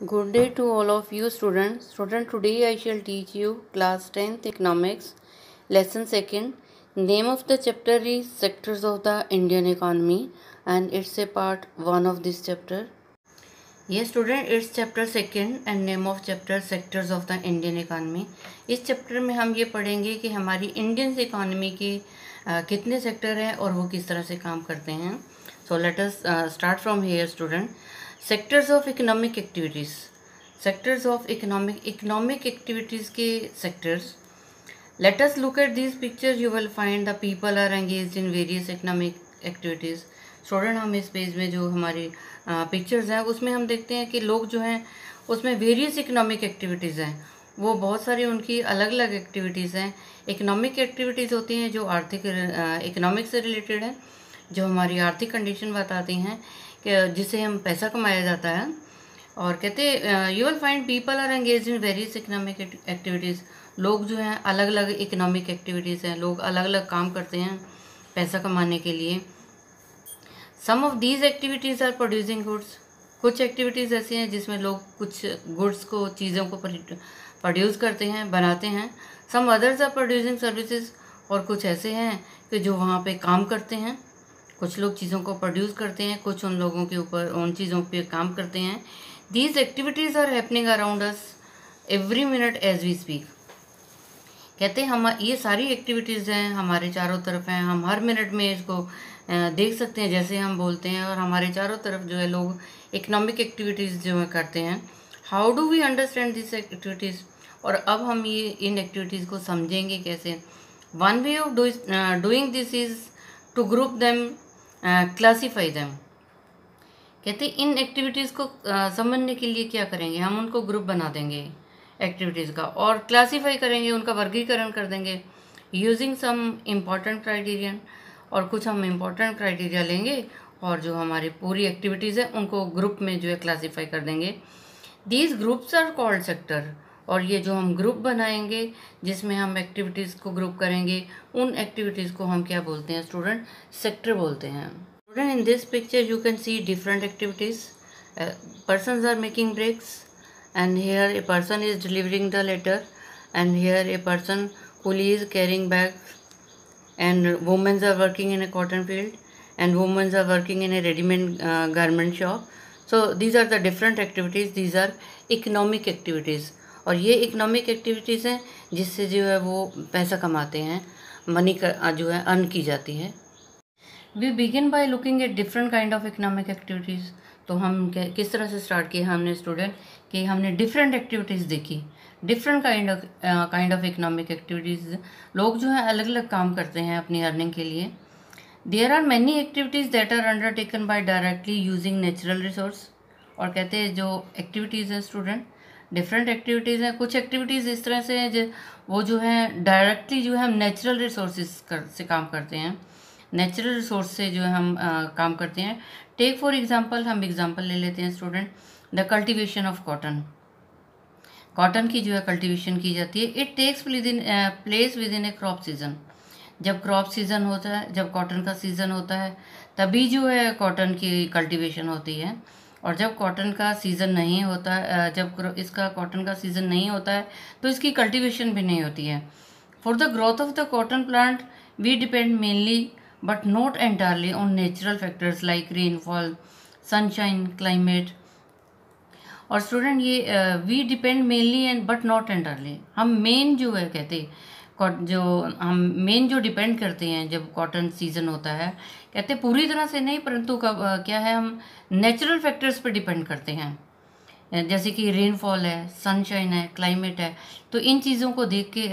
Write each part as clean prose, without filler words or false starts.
Good day to all of you students. Today I shall teach you class 10th economics, lesson 2nd. Name of the chapter is sectors of the Indian economy and it's a part 1 of this chapter. Yes student, it's chapter 2nd and name of chapter sectors of the Indian economy. इस chapter में हम ये पढ़ेंगे कि हमारी Indian economy के कितने sector हैं और वो किस तरह से काम करते हैं. So let us start from here student. Sectors of economic activities. Sectors of economic activities के sectors. Let us look at this picture. You will find the people are engaged in various economic activities. Student, हम इस page में जो हमारी pictures हैं उसमें हम देखते हैं कि लोग जो हैं उसमें वेरियस इकोनॉमिक एक्टिविटीज़ हैं. वो बहुत सारी उनकी अलग अलग एक्टिविटीज़ हैं. इकोनॉमिक एक्टिविटीज़ होती हैं जो आर्थिक इकोनॉमिक से रिलेटेड है, जो हमारी आर्थिक कंडीशन बताती हैं कि जिससे हम पैसा कमाया जाता है. और कहते you will find people are engage in various economic activities. लोग जो हैं अलग अलग इकोनॉमिक एक्टिविटीज़ हैं, लोग अलग अलग काम करते हैं पैसा कमाने के लिए. Some of these activities are producing goods. कुछ एक्टिविटीज़ ऐसी हैं जिसमें लोग कुछ गुड्स को, चीज़ों को प्रोड्यूस करते हैं, बनाते हैं. Some others are producing services. और कुछ ऐसे हैं कि जो वहाँ पे काम करते हैं. कुछ लोग चीज़ों को प्रोड्यूस करते हैं, कुछ उन लोगों के ऊपर उन चीज़ों पे काम करते हैं. These activities are happening around us every minute as we speak. कहते हैं हम ये सारी एक्टिविटीज़ हैं हमारे चारों तरफ हैं. हम हर मिनट में इसको देख सकते हैं जैसे हम बोलते हैं. और हमारे चारों तरफ जो है लोग इकोनॉमिक एक्टिविटीज़ जो है करते हैं. How do we understand this activities. और अब हम ये इन एक्टिविटीज़ को समझेंगे कैसे. One way of doing this is to group them, classify them. कहते इन एक्टिविटीज़ को समझने के लिए क्या करेंगे, हम उनको ग्रुप बना देंगे एक्टिविटीज़ का और क्लासीफाई करेंगे, उनका वर्गीकरण कर देंगे यूजिंग सम इम्पॉर्टेंट क्राइटेरियन. और कुछ हम इम्पॉर्टेंट क्राइटेरिया लेंगे और जो हमारी पूरी एक्टिविटीज़ है उनको ग्रुप में जो है क्लासीफाई कर देंगे. These groups are called sector. और ये जो हम ग्रुप बनाएंगे जिसमें हम एक्टिविटीज़ को ग्रुप करेंगे, उन एक्टिविटीज़ को हम क्या बोलते हैं स्टूडेंट, सेक्टर बोलते हैं. Student, in this picture you can see different activities. Persons are making breaks and here a person is delivering the letter and here a person coolie is carrying bags and women are working in a cotton field and women are working in a ready-made garment shop. So these are the different activities. These are economic activities. और ये economic activities हैं जिससे जो है वो पैसा कमाते हैं, मनी जो है अर्न की जाती है. We begin by looking at different kind of economic activities. तो हम किस तरह से स्टार्ट किया हमने स्टूडेंट कि हमने डिफरेंट एक्टिविटीज़ देखी, different kind of economic activities. लोग जो है अलग अलग काम करते हैं अपनी अर्निंग के लिए. There are many activities that are undertaken by directly using natural resource. और कहते हैं जो एक्टिविटीज़ हैं स्टूडेंट, डिफरेंट एक्टिविटीज़ हैं. कुछ एक्टिविटीज़ इस तरह से हैं वो जो है डायरेक्टली जो है हम नेचुरल रिसोर्सेज से काम करते हैं. नेचुरल रिसोर्स से जो है हम काम करते हैं. टेक फॉर एग्जांपल, हम एग्जांपल ले लेते हैं student, the cultivation of cotton. Cotton की जो है कल्टीवेशन की जाती है. It takes place within a crop season. जब क्रॉप सीजन होता है, जब कॉटन का सीज़न होता है तभी जो है कॉटन की कल्टीवेशन होती है. और जब कॉटन का सीज़न नहीं होता, जब इसका कॉटन का सीज़न नहीं होता है तो इसकी कल्टीवेशन भी नहीं होती है. For the growth of the cotton plant we depend mainly but not entirely on natural factors like rainfall, sunshine, climate. और स्टूडेंट ये we depend mainly and but not entirely. हम मेन जो है कहते जो हम मेन जो डिपेंड करते हैं जब कॉटन सीजन होता है, कहते पूरी तरह से नहीं परंतु क्या है हम नेचुरल फैक्टर्स पर डिपेंड करते हैं. जैसे कि रेनफॉल है, सनशाइन है, क्लाइमेट है. तो इन चीज़ों को देख के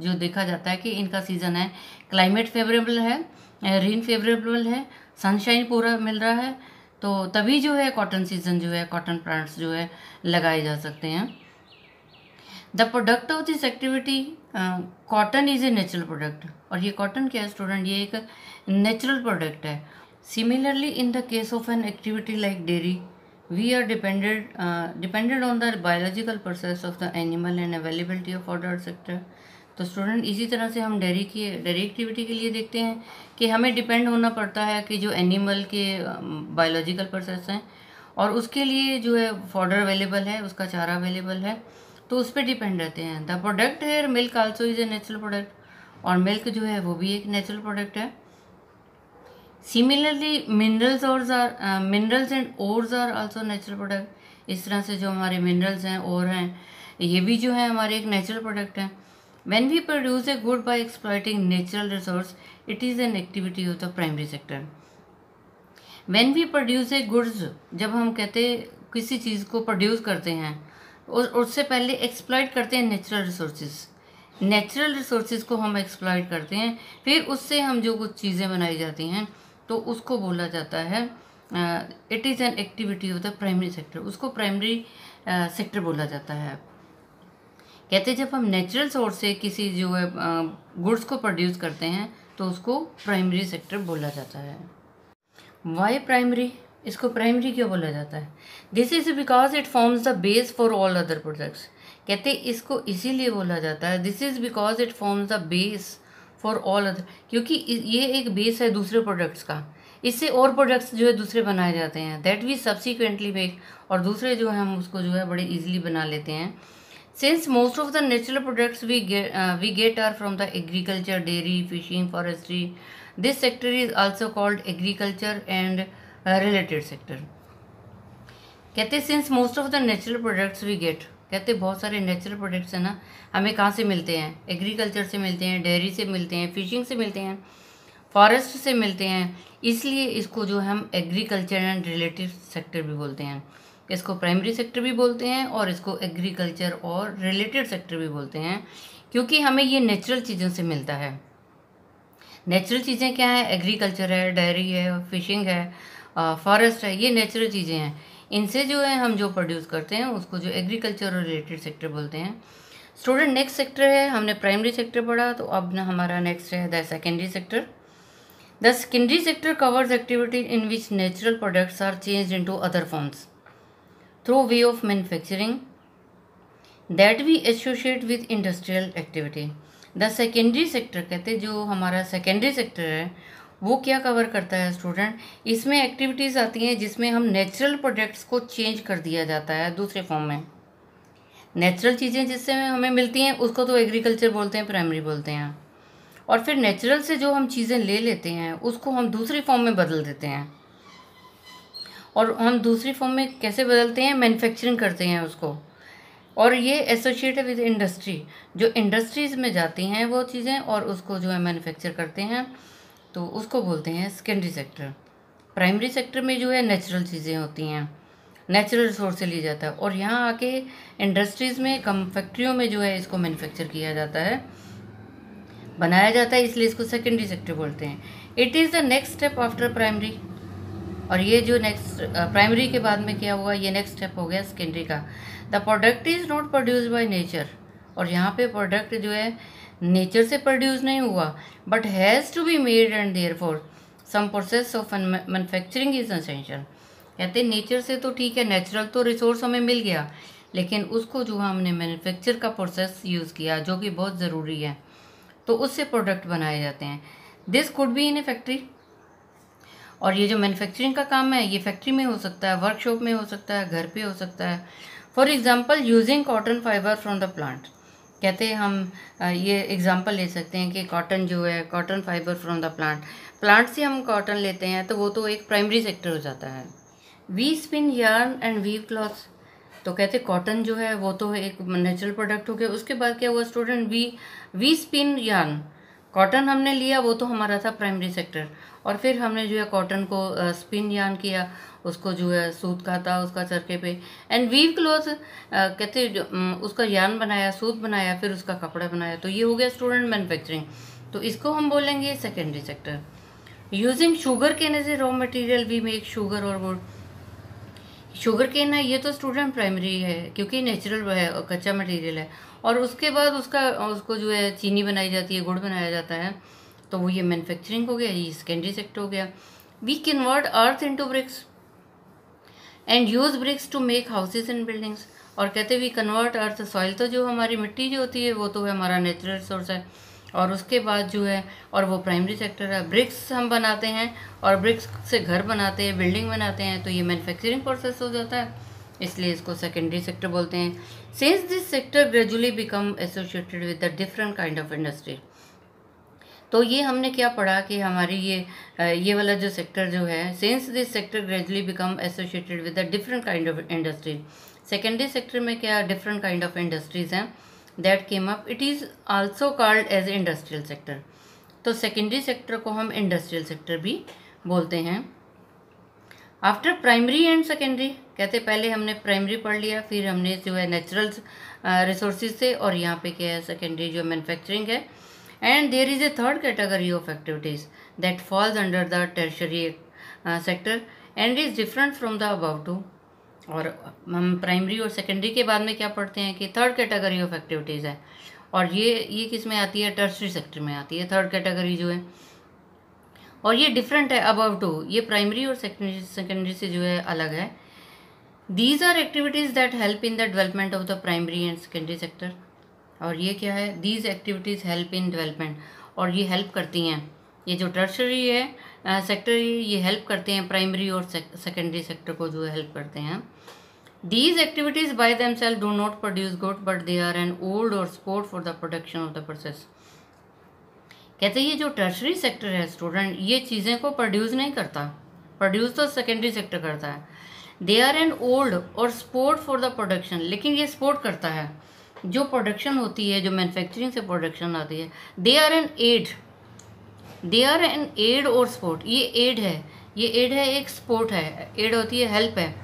जो देखा जाता है कि इनका सीज़न है, क्लाइमेट फेवरेबल है, रेन फेवरेबल है, सनशाइन पूरा मिल रहा है, तो तभी जो है कॉटन सीजन जो है कॉटन प्लांट्स जो है लगाए जा सकते हैं. The product of this activity, cotton is a natural product. और ये कॉटन क्या है स्टूडेंट, ये एक नेचुरल प्रोडक्ट है. Similarly in the case of an activity like dairy, we are dependent on the biological process of the animal and availability of other sector. तो student इसी तरह से हम डेयरी एक्टिविटी के लिए देखते हैं कि हमें डिपेंड होना पड़ता है कि जो एनिमल के बायोलॉजिकल प्रोसेस हैं और उसके लिए जो है फॉडर अवेलेबल है, उसका चारा अवेलेबल है, तो उस पर डिपेंड रहते हैं। The product here milk also is a natural product, और मिल्क जो है वो भी एक नेचुरल प्रोडक्ट है। Similarly minerals and ores are also natural product. इस तरह से जो हमारे मिनरल्स हैं, ओर हैं, ये भी जो है हमारे एक नेचुरल प्रोडक्ट हैं। When we produce a good by exploiting natural resource, it is an activity of the primary sector. When we produce a goods, जब हम कहते किसी चीज़ को प्रोड्यूस करते हैं, उससे पहले एक्सप्लॉइट करते हैं नेचुरल रिसोर्सेज को हम एक्सप्लॉइट करते हैं, फिर उससे हम जो कुछ चीज़ें बनाई जाती हैं तो उसको बोला जाता है it is an activity of the primary sector, उसको प्राइमरी सेक्टर बोला जाता है। कहते जब हम नेचुरल सोर्स से किसी जो है गुड्स को प्रोड्यूस करते हैं तो उसको प्राइमरी सेक्टर बोला जाता है। वाई प्राइमरी, इसको प्राइमरी क्यों बोला जाता है? This is because it forms the base for all other products. कहते इसको इसीलिए बोला जाता है, this is because it forms the base for all other, क्योंकि ये एक बेस है दूसरे प्रोडक्ट्स का, इससे और प्रोडक्ट्स जो है दूसरे बनाए जाते हैं, दैट वी सब्सिक्वेंटली मेक, और दूसरे जो है हम उसको जो है बड़े इजीली बना लेते हैं। Since most of the natural products we get are from the agriculture, dairy, fishing, forestry, this sector is also called agriculture and related sector. कहते since most of the natural products we get, कहते बहुत सारे natural products हैं ना, हमें कहाँ से मिलते हैं? एग्रीकल्चर से मिलते हैं, डेयरी से मिलते हैं, फिशिंग से मिलते हैं, फॉरेस्ट से मिलते हैं, इसलिए इसको जो हम एग्रीकल्चर एंड रिलेटेड सेक्टर भी बोलते हैं। इसको प्राइमरी सेक्टर भी बोलते हैं और इसको एग्रीकल्चर और रिलेटेड सेक्टर भी बोलते हैं, क्योंकि हमें ये नेचुरल चीज़ों से मिलता है। नेचुरल चीज़ें क्या है? एग्रीकल्चर है, डेयरी है, फिशिंग है, फॉरेस्ट है, ये नेचुरल चीज़ें हैं। इनसे जो है हम जो प्रोड्यूस करते हैं उसको जो एग्रीकल्चर और रिलेटेड सेक्टर बोलते हैं। स्टूडेंट नेक्स्ट सेक्टर है, हमने प्राइमरी सेक्टर पढ़ा, तो अब ना हमारा नेक्स्ट है the secondary sector. The secondary sector covers activity in which natural products are changed into other forms through way of manufacturing that we associate with industrial activity. The secondary sector, कहते जो हमारा secondary sector है वो क्या cover करता है student? इसमें activities आती हैं जिसमें हम नेचुरल प्रोडक्ट्स को चेंज कर दिया जाता है दूसरे फॉर्म में। नेचुरल चीज़ें जिससे हमें मिलती हैं उसको तो एग्रीकल्चर बोलते हैं, प्राइमरी बोलते हैं, और फिर नेचुरल से जो हम चीज़ें ले लेते हैं उसको हम दूसरी फॉर्म में बदल देते हैं। और हम दूसरी फॉर्म में कैसे बदलते हैं? मैन्युफैक्चरिंग करते हैं उसको, और ये एसोसिएटेड विद इंडस्ट्री, जो इंडस्ट्रीज़ में जाती हैं वो चीज़ें और उसको जो है मैन्युफैक्चर करते हैं, तो उसको बोलते हैं सेकेंडरी सेक्टर। प्राइमरी सेक्टर में जो है नेचुरल चीज़ें होती हैं, नेचुरल रिसोर्स से ली जाता है, और यहाँ आके इंडस्ट्रीज़ में, फैक्ट्रियों में जो है इसको मैन्युफैक्चर किया जाता है, बनाया जाता है, इसलिए इसको सेकेंडरी सेक्टर बोलते हैं। It is the next step after primary, और ये जो नेक्स्ट प्राइमरी के बाद में क्या हुआ, ये नेक्स्ट स्टेप हो गया सेकेंडरी का। The product is not produced by nature, और यहाँ पे प्रोडक्ट जो है नेचर से प्रोड्यूस नहीं हुआ, but has to be made and therefore some process of manufacturing is essential. कहते हैं नेचर से तो ठीक है, नेचुरल तो रिसोर्स हमें मिल गया, लेकिन उसको जो हमने मैन्युफैक्चर का प्रोसेस यूज़ किया जो कि बहुत ज़रूरी है, तो उससे प्रोडक्ट बनाए जाते हैं। This could be in A factory, और ये जो मैन्युफैक्चरिंग का काम है ये फैक्ट्री में हो सकता है, वर्कशॉप में हो सकता है, घर पे हो सकता है। For example using cotton fibre from the plant, कहते हैं हम ये एग्जांपल ले सकते हैं कि कॉटन जो है, cotton fibre from the plant से हम कॉटन लेते हैं, तो वो तो एक प्राइमरी सेक्टर हो जाता है। We spin yarn and weave cloths, तो कहते कॉटन जो है वो तो एक नेचुरल प्रोडक्ट हो गया। उसके बाद क्या हुआ student? We spin yarn, cotton हमने लिया, वो तो हमारा था प्राइमरी सेक्टर, और फिर हमने जो है कॉटन को स्पिन यार्न किया, उसको जो है सूत काटा उसका चरखे पे, एंड वीव क्लॉथ, कहते उसका यार्न बनाया, सूत बनाया, फिर उसका कपड़ा बनाया, तो ये हो गया स्टूडेंट मैन्युफैक्चरिंग, तो इसको हम बोलेंगे secondary sector. Using sugar cane as a raw material we make sugar और गुड़, शुगर केन है ये तो स्टूडेंट प्राइमरी है क्योंकि नेचुरल है और कच्चा मटेरियल है, और उसके बाद उसको जो है चीनी बनाई जाती है, गुड़ बनाया जाता है, तो वो ये मैन्युफैक्चरिंग हो गया, ये सेकेंडरी सेक्टर हो गया। We convert earth into bricks and use bricks to make houses and buildings, और कहते वी कन्वर्ट अर्थ, सॉइल तो जो हमारी मिट्टी जो होती है वो तो है हमारा नेचुरल रिसोर्स है, और उसके बाद जो है, और वो प्राइमरी सेक्टर है। ब्रिक्स हम बनाते हैं और ब्रिक्स से घर बनाते हैं, बिल्डिंग बनाते हैं, तो ये मैन्युफैक्चरिंग प्रोसेस हो जाता है, इसलिए इसको सेकेंडरी सेक्टर बोलते हैं। Since this sector gradually become associated with the different kind of industry. तो ये हमने क्या पढ़ा कि हमारी ये वाला जो सेक्टर जो है, since this sector gradually become associated with the different kind of industry. Secondary sector में क्या डिफरेंट काइंड ऑफ इंडस्ट्रीज हैं that came up, it is also called as industrial sector. तो सेकेंडरी सेक्टर को हम industrial sector भी बोलते हैं। After primary and secondary, कहते पहले हमने प्राइमरी पढ़ लिया, फिर हमने जो है नेचुरल रिसोर्सेज से, और यहाँ पे क्या है सेकेंडरी जो मैन्युफैक्चरिंग है। And there is a third category of activities that falls under the tertiary sector and is different from the above two. और हम प्राइमरी और सेकेंडरी के बाद में क्या पढ़ते हैं कि थर्ड कैटेगरी ऑफ एक्टिविटीज़ है, और ये किस में आती है, टर्शरी सेक्टर में आती है थर्ड कैटेगरी जो है, और ये डिफरेंट है अबव टू, ये प्राइमरी और सेकेंडरी से जो है अलग है। These are activities that help in the development of the primary and secondary sector. और ये क्या है, these activities help in development, और ये हेल्प करती हैं, ये जो टर्शरी है सेक्टर, ये हेल्प करते हैं प्राइमरी और सेकेंडरी सेक्टर को जो है हेल्प करते हैं। These activities by themselves do not produce good but they are an old और support for the production of the process. कहते हैं ये जो टर्शरी सेक्टर है स्टूडेंट, ये चीज़ें को प्रोड्यूस नहीं करता, प्रोड्यूस तो सेकेंडरी सेक्टर करता है। दे आर एन ओल्ड और सपोर्ट फॉर द प्रोडक्शन, लेकिन ये सपोर्ट करता है जो प्रोडक्शन होती है, जो मैन्युफैक्चरिंग से प्रोडक्शन आती है। They are an aid, they are an aid और सपोर्ट, ये एड है, ये एड है, एक सपोर्ट है, एड होती है हेल्प है,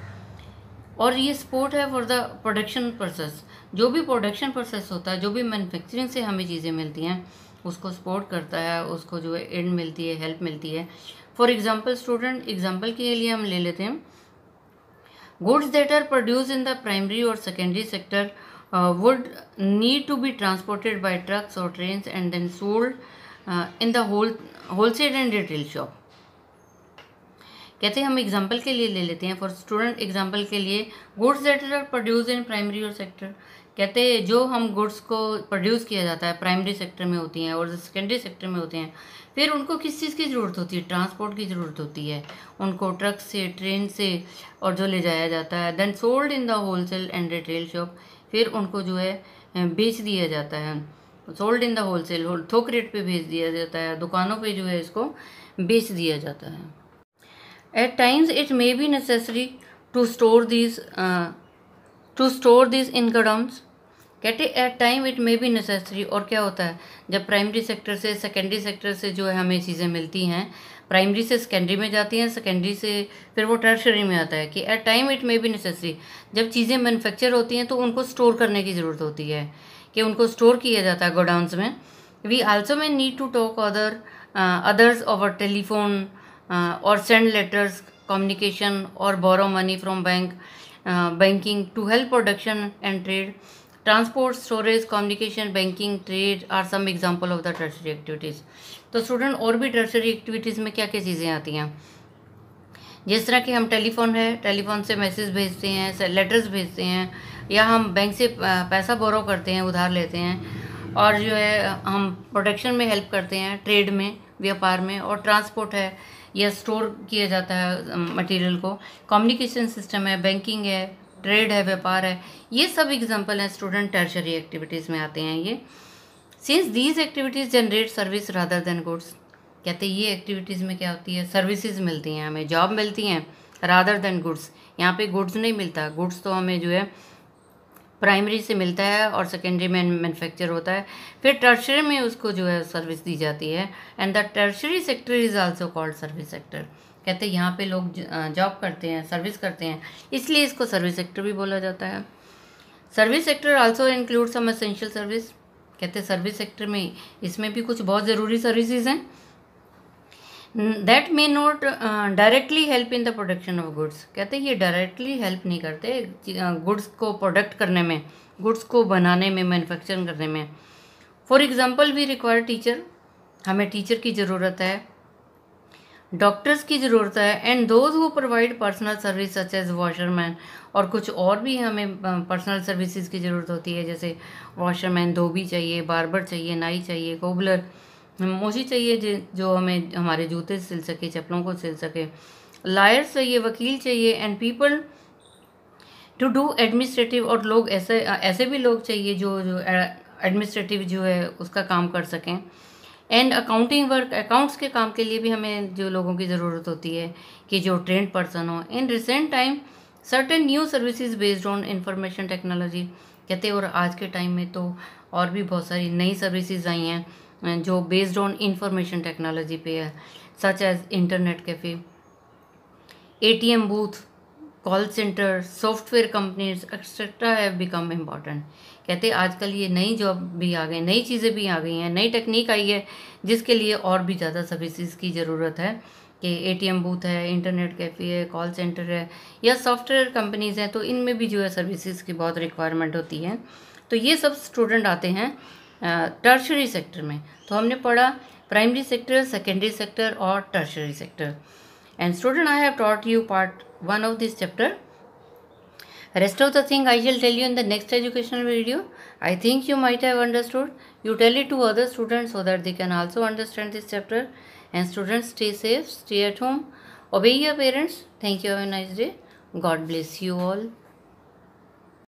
और ये सपोर्ट है फॉर द प्रोडक्शन प्रोसेस। जो भी प्रोडक्शन प्रोसेस होता है, जो भी मैन्युफैक्चरिंग से हमें चीज़ें मिलती हैं, उसको सपोर्ट करता है, उसको जो है एड मिलती है, हेल्प मिलती है। फॉर एग्जांपल स्टूडेंट, एग्जांपल के लिए हम ले लेते हैं, goods that are produce in the primary और secondary sector would need to be transported by trucks or trains and then sold in the wholesale and retail shop। कहते हैं हम एग्जांपल के लिए ले लेते हैं, फॉर स्टूडेंट एग्जांपल के लिए, goods that are produce in primary और सेक्टर, कहते हैं जो हम गुड्स को प्रोड्यूस किया जाता है प्राइमरी सेक्टर में होती हैं और सेकेंडरी सेक्टर में होते हैं, फिर उनको किस चीज़ की ज़रूरत होती है, ट्रांसपोर्ट की ज़रूरत होती है, उनको ट्रक से, ट्रेन से और जो ले जाया जाता है। Then sold in the wholesale and retail shop, फिर उनको जो है बेच दिया जाता है, सोल्ड इन द होलसेल, थोक रेट पे बेच दिया जाता है, दुकानों पे जो है इसको बेच दिया जाता है। At times it may be necessary to store this in godowns, कहते at time it may be necessary, और क्या होता है जब प्राइमरी सेक्टर से सेकेंडरी सेक्टर से जो है हमें चीज़ें मिलती हैं, प्राइमरी से सेकेंडरी में जाती हैं, सेकेंडरी से फिर वो टर्शरी में आता है, कि at time it may be necessary, जब चीज़ें मैन्युफैक्चर होती हैं तो उनको स्टोर करने की ज़रूरत होती है, कि उनको स्टोर किया जाता है गोडाउन्स में। We also may need to talk others over telephone और सेंड लेटर्स, कम्युनिकेशन और borrow money from banking to help production and trade. Transport, storage, communication, banking, trade are some example of the tertiary activities. तो student और भी tertiary activities में क्या क्या चीज़ें आती हैं, जिस तरह कि हम टेलीफोन है, टेलीफोन से मैसेज भेजते हैं, लेटर्स भेजते हैं, या हम बैंक से पैसा बोरो करते हैं, उधार लेते हैं, और जो है हम प्रोडक्शन में हेल्प करते हैं, ट्रेड में, व्यापार में, और ट्रांसपोर्ट है या स्टोर किया जाता है मटेरियल को, कम्युनिकेशन सिस्टम है, बैंकिंग है, ट्रेड है, व्यापार है, ये सब एग्जांपल हैं स्टूडेंट टर्शरी एक्टिविटीज़ में आते हैं ये। Since these activities generate service rather than goods, कहते हैं ये एक्टिविटीज़ में क्या होती है, सर्विसेज मिलती हैं, हमें जॉब मिलती हैं, रादर देन गुड्स, यहाँ पे गुड्स नहीं मिलता, गुड्स तो हमें जो है प्राइमरी से मिलता है और सेकेंडरी में मैन्युफैक्चर होता है, फिर टर्शरी में उसको जो है सर्विस दी जाती है। And the tertiary sector is also called service sector, कहते हैं यहाँ पे लोग जॉब करते हैं, सर्विस करते हैं, इसलिए इसको सर्विस सेक्टर भी बोला जाता है। Service sector also include some essential service, कहते हैं सर्विस सेक्टर में इसमें भी कुछ बहुत ज़रूरी सर्विसेज हैं, that may not directly help in the production of goods, कहते हैं ये डायरेक्टली हेल्प नहीं करते गुड्स को प्रोडक्ट करने में, गुड्स को बनाने में, मैन्युफैक्चरिंग करने में। For example we require teacher, हमें टीचर की ज़रूरत है, डॉक्टर्स की ज़रूरत है, and those who provide personal service such as washerman, और कुछ और भी हमें पर्सनल सर्विसेज की ज़रूरत होती है, जैसे वॉशरमैन, धोबी चाहिए, बार्बर चाहिए, नाई चाहिए, कोबलर, मोची चाहिए जो हमें हमारे जूते सिल सके, चप्पलों को सिल सके, लायर्स चाहिए, वकील चाहिए, and people to do administrative, और लोग ऐसे भी लोग चाहिए जो एडमिनिस्ट्रेटिव जो है उसका काम कर सकें, एंड अकाउंटिंग वर्क, अकाउंट्स के काम के लिए भी हमें जो लोगों की ज़रूरत होती है कि जो ट्रेंड पर्सन हो। In recent time certain new services based on information technology, कहते हैं, और आज के टाइम में तो और भी बहुत सारी नई सर्विसेज आई हैं जो बेस्ड ऑन इंफॉर्मेशन टेक्नोलॉजी पे है, such as internet cafe, ATM booth, call centre, software companies etcetera have become important. कहते हैं आजकल ये नई जॉब भी आ गई, नई चीज़ें भी आ गई हैं, नई टेक्निक आई है जिसके लिए और भी ज़्यादा सर्विसेज की ज़रूरत है कि ATM बूथ है, इंटरनेट कैफ़े है, कॉल सेंटर है, या सॉफ्टवेयर कंपनीज़ हैं, तो इनमें भी जो है सर्विसेज की बहुत रिक्वायरमेंट होती है। तो ये सब स्टूडेंट आते हैं टर्शरी सेक्टर में। तो हमने पढ़ा प्राइमरी सेक्टर, सेकेंडरी सेक्टर और tertiary sector. And student, I have taught you part 1 of this chapter. Rest of the thing I shall tell you in the next educational video. I think you might have understood. You tell it to other students so that they can also understand this chapter. And students, stay safe, stay at home, obey your parents. Thank you. Have a nice day. God bless you all.